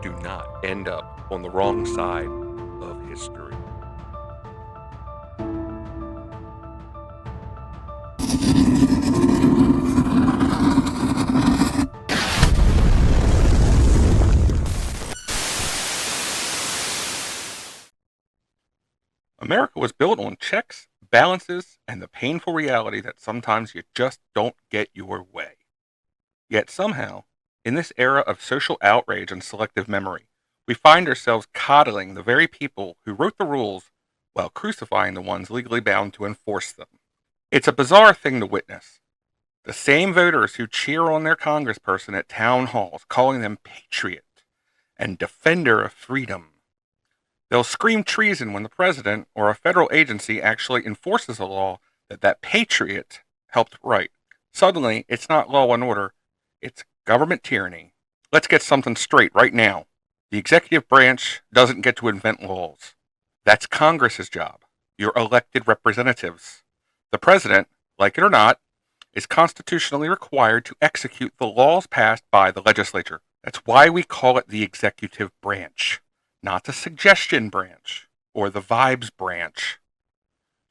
do not end up on the wrong side of history. America was built on checks, balances, and the painful reality that sometimes you just don't get your way. Yet somehow, in this era of social outrage and selective memory, we find ourselves coddling the very people who wrote the rules while crucifying the ones legally bound to enforce them. It's a bizarre thing to witness. The same voters who cheer on their congressperson at town halls, calling them patriot and defender of freedom. They'll scream treason when the president or a federal agency actually enforces a law that patriot helped write. Suddenly, it's not law and order, it's government tyranny. Let's get something straight right now. The executive branch doesn't get to invent laws. That's Congress's job, your elected representatives. The president, like it or not, is constitutionally required to execute the laws passed by the legislature. That's why we call it the executive branch, not the suggestion branch or the vibes branch.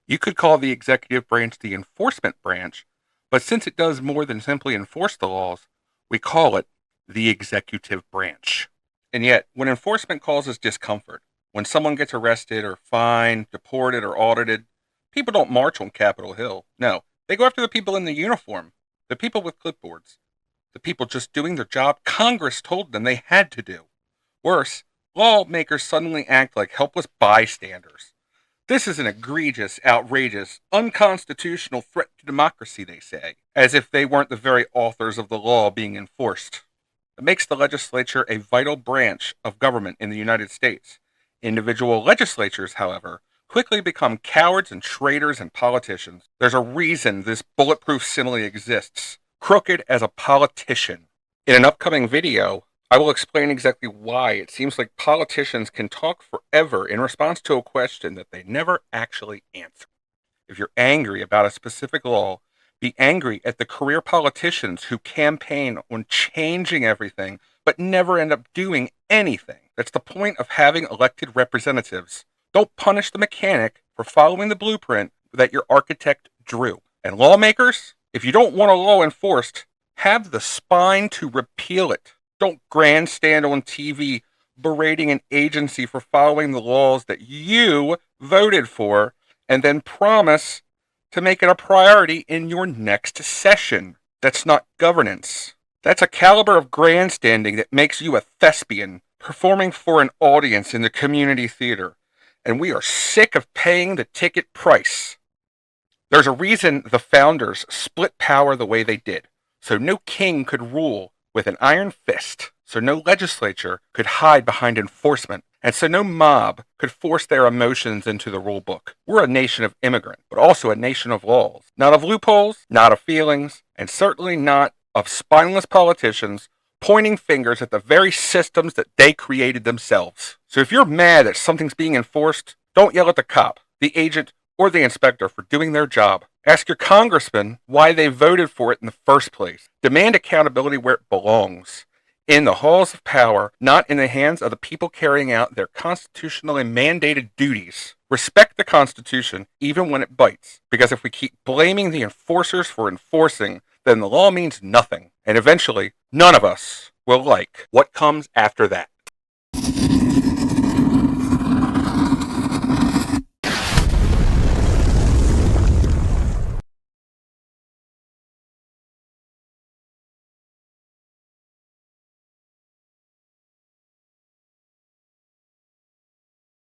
You could call the executive branch the enforcement branch, but since it does more than simply enforce the laws, we call it the executive branch. And yet, when enforcement causes discomfort, when someone gets arrested or fined, deported, or audited, people don't march on Capitol Hill. No, they go after the people in the uniform, the people with clipboards, the people just doing their job Congress told them they had to do. Worse, lawmakers suddenly act like helpless bystanders. This is an egregious, outrageous, unconstitutional threat to democracy, they say, as if they weren't the very authors of the law being enforced. It makes the legislature a vital branch of government in the United States. Individual legislatures, however, quickly become cowards and traitors and politicians. There's a reason this bulletproof simile exists. Crooked as a politician. In an upcoming video, I will explain exactly why it seems like politicians can talk forever in response to a question that they never actually answer. If you're angry about a specific law, be angry at the career politicians who campaign on changing everything but never end up doing anything. That's the point of having elected representatives. Don't punish the mechanic for following the blueprint that your architect drew. And lawmakers, if you don't want a law enforced, have the spine to repeal it. Don't grandstand on TV berating an agency for following the laws that you voted for and then promise to make it a priority in your next session. That's not governance. That's a caliber of grandstanding that makes you a thespian performing for an audience in the community theater. And we are sick of paying the ticket price. There's a reason the founders split power the way they did, so no king could rule with an iron fist, so no legislature could hide behind enforcement, and so no mob could force their emotions into the rule book. We're a nation of immigrants, but also a nation of laws. Not of loopholes, not of feelings, and certainly not of spineless politicians pointing fingers at the very systems that they created themselves. So if you're mad that something's being enforced, don't yell at the cop, the agent, or the inspector for doing their job. Ask your congressman why they voted for it in the first place. Demand accountability where it belongs, in the halls of power, not in the hands of the people carrying out their constitutionally mandated duties. Respect the Constitution even when it bites, because if we keep blaming the enforcers for enforcing, then the law means nothing, and eventually, none of us will like what comes after that.